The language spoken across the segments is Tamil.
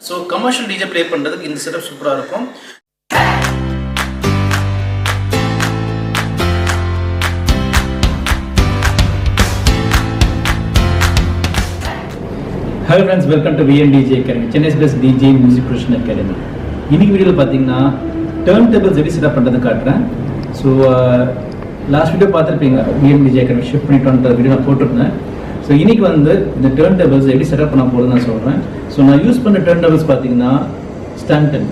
ஸோ கமர்ஷியல் டிஜே ப்ளே பண்ணுறதுக்கு இந்த செட்டப் சூப்பராக இருக்கும். Hello friends, welcome to VNDJ academy, Chennai's best DJ music professional academy. இன்னைக்கு வீடியோவில் பார்த்தீங்கன்னா டர்ன் டேபிள்ஸ் எப்படி செட்டப் பண்ணுறது காட்டுறேன். ஸோ லாஸ்ட் வீடியோ பார்த்துருப்பீங்க, VNDJ அகாடமி ஷிஃப்ட் பண்ணிட்டோன்ற வீடியோ நான் போட்டிருந்தேன். ஸோ இன்னைக்கு வந்து இந்த டர்ன் டேபிள்ஸ் எப்படி செட்டப் பண்ண போகிறதுன்னு நான் சொல்கிறேன். ஸோ நான் யூஸ் பண்ண டர்ன் டேபிள்ஸ் பார்த்தீங்கன்னா ஸ்டாண்டன்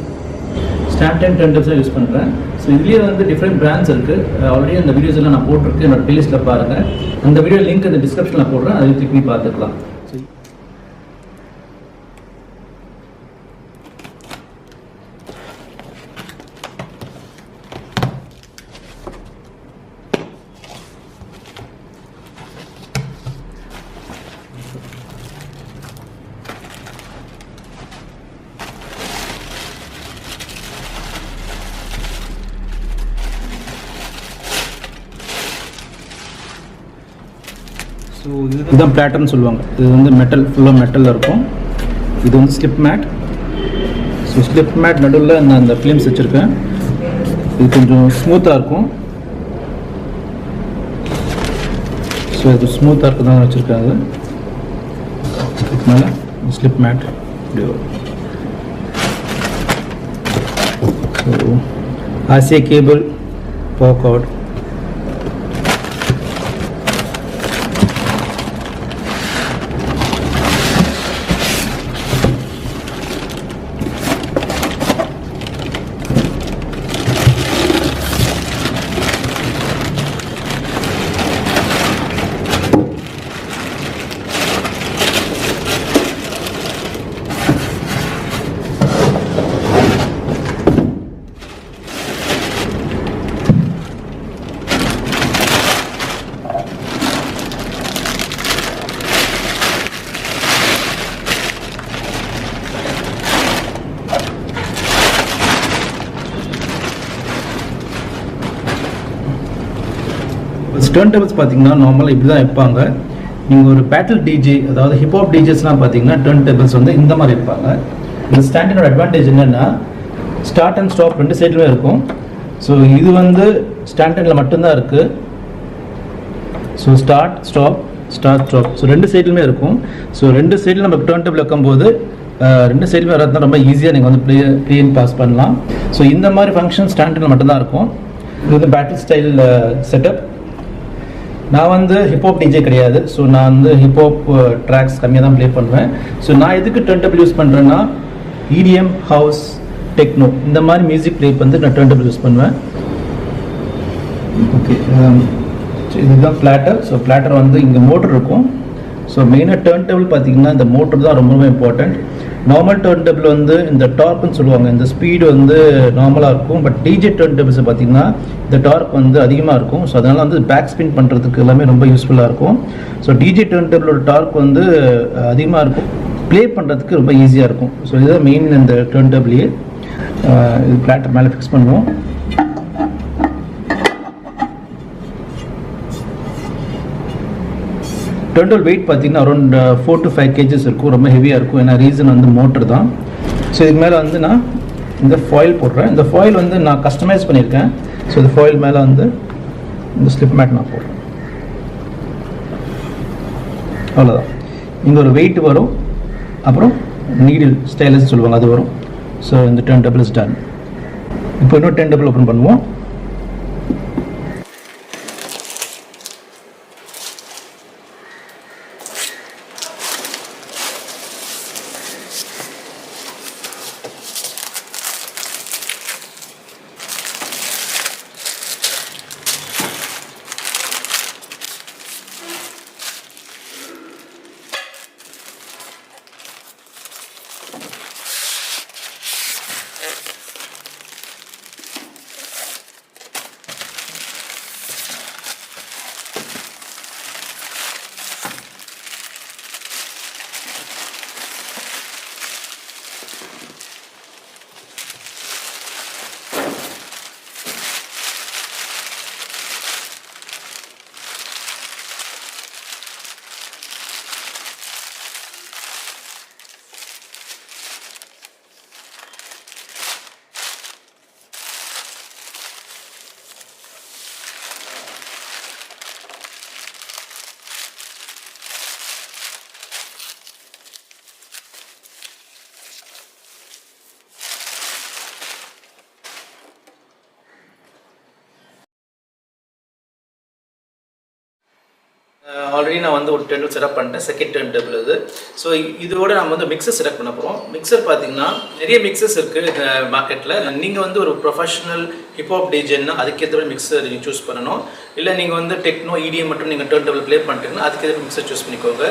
டர்ன் டேபிள்ஸாக யூஸ் பண்ணுறேன். ஸோ இதுலேயே வந்து டிஃப்ரெண்ட் பிராண்ட்ஸ் இருக்குது. ஆல்ரெடி அந்த வீடியோஸ் எல்லாம் நான் போட்டிருக்கேன், என்னோட பிளேலிஸ்ட்டில் பாருங்கள். அந்த வீடியோ லிங்க் இந்த டிஸ்கிரிப்ஷனில் போடுறேன், அதை கிளிக் பண்ணி பார்த்துக்கலாம். ஸோ இதுதான் பிளாட்டர்னு சொல்லுவாங்க. இது வந்து மெட்டல், ஃபுல்லாக மெட்டலில் இருக்கும். இது வந்து slip mat. So slip mat நடுவில் நான் அந்த ஃபிலிம்ஸ் வச்சுருக்கேன். இது கொஞ்சம் ஸ்மூத்தாக இருக்கும். ஸோ இது ஸ்மூத்தாக இருக்க தான் வச்சுருக்கேன். அது இதுக்கு மேலே ஸ்லிப் மேட் இப்படி வரும். So RCA cable, power card, turn tables பார்த்தீங்கன்னா நார்மலாக இப்படி தான் வைப்பாங்க. நீங்கள் ஒரு பேட்டில் டிஜே, அதாவது ஹிப்ஹாப் டிஜேஸ்லாம் பார்த்தீங்கன்னா டர்ன் டேபிள்ஸ் வந்து இந்த மாதிரி இருப்பாங்க. இந்த ஸ்டாண்டினோட அட்வான்டேஜ் என்னென்னா ஸ்டார்ட் அண்ட் ஸ்டாப் ரெண்டு சைட்லையும் இருக்கும். ஸோ இது வந்து ஸ்டாண்டில் மட்டும்தான் இருக்குது. ஸோ ஸ்டார்ட் ஸ்டாப் ஸோ ரெண்டு சைட்லையுமே இருக்கும். ஸோ ரெண்டு சைடில் நம்ம டர்ன் டேபிள் வைக்கும்போது ரெண்டு சைடுமே வரதுனா ரொம்ப ஈஸியாக நீங்கள் வந்து ப்ளே அண்ட் பாஸ் பண்ணலாம். ஸோ இந்த மாதிரி ஃபங்க்ஷன் ஸ்டாண்டில் மட்டும்தான் இருக்கும். இது வந்து பேட்டில் ஸ்டைல் செட்டப். நான் வந்து ஹிப்ஹாப் டிஜே கிடையாது. ஸோ நான் வந்து ஹிப்ஹாப் ட்ராக்ஸ் கம்மியாக தான் ப்ளே பண்ணுவேன். ஸோ நான் எதுக்கு டர்ன் டேபிள் யூஸ் பண்ணுறேன்னா EDM, ஹவுஸ், டெக்னோ இந்த மாதிரி மியூசிக் ப்ளே வந்து நான் டர்ன் டேபிள் யூஸ் பண்ணுவேன். ஓகே, இதுதான் பிளாட்டர். ஸோ பிளாட்டர் வந்து இங்கே மோட்டர் இருக்கும். ஸோ மெயினாக டர்ன் டேபிள் பார்த்தீங்கன்னா இந்த மோட்டர் தான் ரொம்ப இம்பார்ட்டண்ட். நார்மல் டர்ன் டேபிள் வந்து இந்த டார்க்னு சொல்லுவாங்க, இந்த ஸ்பீடு வந்து நார்மலாக இருக்கும். பட் டிஜே டர்ன் டேபிள்ஸை பார்த்தீங்கன்னா இந்த டார்க் வந்து அதிகமாக இருக்கும். ஸோ அதனால் வந்து பேக் ஸ்பின் பண்ணுறதுக்கு எல்லாமே ரொம்ப யூஸ்ஃபுல்லாக இருக்கும். ஸோ டிஜே டர்ன் டேபிளோட டார்க் வந்து அதிகமாக இருக்கும், ப்ளே பண்ணுறதுக்கு ரொம்ப ஈஸியாக இருக்கும். ஸோ இதுதான் மெயின் இந்த டர்ன் டேபிளையே. இது பிளாட்டர் மேலே ஃபிக்ஸ் பண்ணுவோம். டர்ன்டேபிள் வெயிட் பார்த்தீங்கன்னா அரௌண்ட் 4 to 5 kgs இருக்கும். ரொம்ப ஹெவியாக இருக்கும். ஏன்னா ரீசன் வந்து மோட்டர் தான். ஸோ இதுக்கு மேலே வந்து நான் இந்த ஃபாயில் போடுறேன். இந்த ஃபாயில் வந்து நான் கஸ்டமைஸ் பண்ணியிருக்கேன். ஸோ இந்த ஃபாயில் மேலே வந்து இந்த ஸ்லிப் மேட் நான் போடுறேன். அவ்வளோதான். இங்கே ஒரு வெயிட் வரும், அப்புறம் நீடில் ஸ்டைலஸ் சொல்லுவாங்க, அது வரும். ஸோ இந்த டர்ன் டேபிள் இஸ் டன். இப்போ இன்னும் டர்ன் டேபிள் ஓப்பன் பண்ணுவோம். ஆல்ரெடி நான் வந்து ஒரு டர்ன்டபிள் செட்டப் பண்ணிட்டேன், செகண்ட் டர்ன்டபிள் இது. ஸோ இதோட நம்ம வந்து மிக்சர் செட்டப் பண்ண போகிறோம். மிக்சர் பார்த்தீங்கன்னா நிறைய மிக்சர்ஸ் இருக்குது மார்க்கெட்டில். நீங்கள் வந்து ஒரு ப்ரொஃபஷனல் ஹிப்ஹாப் டிஜேன்னா அதுக்கேற்ற மாதிரி மிக்சர் நீங்கள் சூஸ் பண்ணணும். இல்லை நீங்கள் வந்து டெக்னோ இடிஎம் மட்டும் நீங்கள் டர்ன்டபிள் ப்ளே பண்ணிட்டீங்கன்னா அதுக்கேற்ற மிக்சர் சூஸ் பண்ணிக்கோங்க.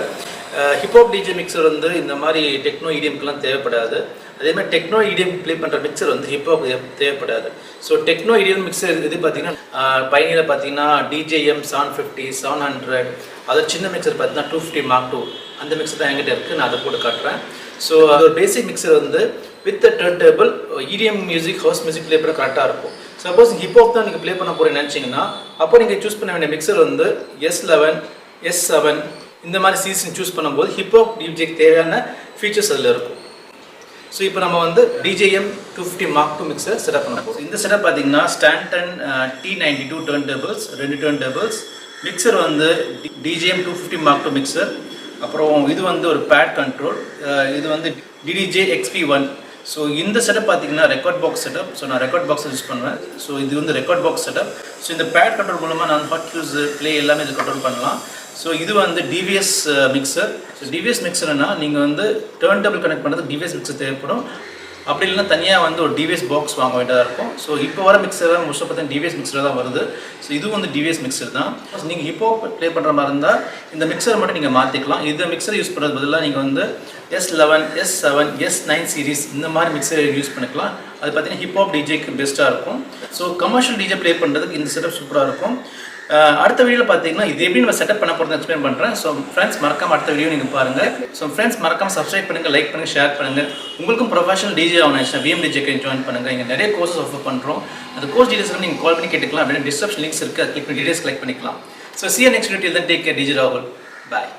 ஹிப்ஹாப் டிஜே மிக்சர் வந்து இந்த மாதிரி டெக்னோ இடிஎம்க்குலாம் தேவைப்படாது. அதே மாதிரி டெக்னோ இடிஎம் ப்ளே பண்ணுற மிக்சர் வந்து ஹிப்ஹாப் தேவைப்படாது. ஸோ டெக்னோ இடிஎம் மிக்சர் இது பார்த்தீங்கன்னா பைனியில் பார்த்தீங்கன்னா டிஜேஎம் 750 700, அது சின்ன மிக்சர் பார்த்தீங்கன்னா 250 Mark II அந்த மிக்சர் தான் என்கிட்ட இருக்குது. நான் அதை போட்டு காட்டுறேன். ஸோ அது ஒரு பேசிக் மிக்சர் வந்து with turntable EDM music house music play பண்ண கரெக்டாக இருக்கும். சப்போஸ் ஹிப்ஹாப் தான் நீங்கள் ப்ளே பண்ண போகிறேன்னு நினச்சிங்கன்னா அப்போ நீங்கள் சூஸ் பண்ண வேண்டிய மிக்சர் வந்து S11 S7 இந்த மாதிரி சீசன் சூஸ் பண்ணும்போது ஹிப்ஹாப் டிஜேக்கு தேவையான ஃபீச்சர்ஸ் அதில் இருக்கும். ஸோ இப்போ நம்ம வந்து DJM 250 Mark II mixer setup பண்ண போகிறோம். இந்த செட்டப் பார்த்தீங்கன்னா Stanton T92 turntables, 2 turntables, mixer வந்து DJM 250 Mark II மிக்சர், அப்புறம் இது வந்து ஒரு பேட் கண்ட்ரோல், இது வந்து DDJ XP1. ஸோ இந்த செட்டப் பார்த்தீங்கன்னா ரெக்கார்ட் பாக்ஸ் செட்டப். ஸோ நான் ரெக்கார்ட் பாக்ஸ் யூஸ் பண்ணுவேன். ஸோ இது வந்து ரெக்கார்ட் பாக்ஸ் செட்டப். ஸோ இந்த பேட் கண்ட்ரோல் மூலமாக நான் ஹாட் க்யூஸ் ப்ளே எல்லாமே இது கண்ட்ரோல் பண்ணலாம். ஸோ இது வந்து டிவிஎஸ் மிக்சர். ஸோ டிவிஎஸ் மிக்சர்னா நீங்கள் வந்து டர்ன்டபிள் கனெக்ட் பண்ணுறதுக்கு டிவிஎஸ் மிக்சர் தேவைப்படும். அப்படி இல்லைன்னா தனியாக வந்து ஒரு டிவிஎஸ் பாக்ஸ் வாங்க வேண்டியதாக இருக்கும். ஸோ இப்போ வர மிக்சர் மோஸ்ட்டாக பார்த்தீங்கன்னா டிவிஎஸ் மிக்சர் தான் வருது. ஸோ இதுவும் வந்து டிவிஎஸ் மிக்சர் தான். நீங்கள் ஹிப்ஹாப் ப்ளே பண்ணுற மாதிரி இருந்தால் இந்த மிக்சர் மட்டும் நீங்கள் மாற்றிக்கலாம். இந்த மிக்சர் யூஸ் பண்ணுறது பதிலாக நீங்கள் வந்து S11 S7 S9 சீரிஸ் இந்த மாதிரி மிக்சர் யூஸ் பண்ணிக்கலாம். அது பார்த்தீங்கன்னா ஹிப்ஹாப் டிஜேக்கு பெஸ்ட்டாக இருக்கும். ஸோ கமர்ஷியல் டிஜே ப்ளே பண்ணுறதுக்கு இந்த செட்டப் சூப்பராக இருக்கும். அடுத்த வீடியோவில் பார்த்தீங்கன்னா இது எப்படி நம்ம செட்டப் பண்ண போகிறது எக்ஸ்பிளைன் பண்ணுறேன். ஸோ ஃப்ரெண்ட்ஸ் மறக்காம அடுத்த வீடியோ நீங்கள் பாருங்கள். ஸோ ஃப்ரெண்ட்ஸ் மறக்காம சப்ஸ்கிரைப் பண்ணுங்கள், லைக் பண்ணுங்கள், ஷேர் பண்ணுங்கள். உங்களுக்கும் ப்ரொஃபஷனல் டிஜே ஆகணும் VM டிஜேக்கு ஜாயின் பண்ணுங்கள். இங்கே நிறைய கோர்சஸ் ஆஃபர் பண்ணுறோம். அந்த கோர்ஸ் டீடைல்ஸ் நீங்கள் கால் பண்ணி கேட்டுக்கலாம். அப்படின்னு டிஸ்கிரிப்ஷன் லிங்க்ஸ் இருக்குது, அது கிளிக் பண்ணி டீடைல்ஸ் கலெக்ட் பண்ணிக்கலாம். So see you next video. Till then, take care. DJ Rahul. Bye.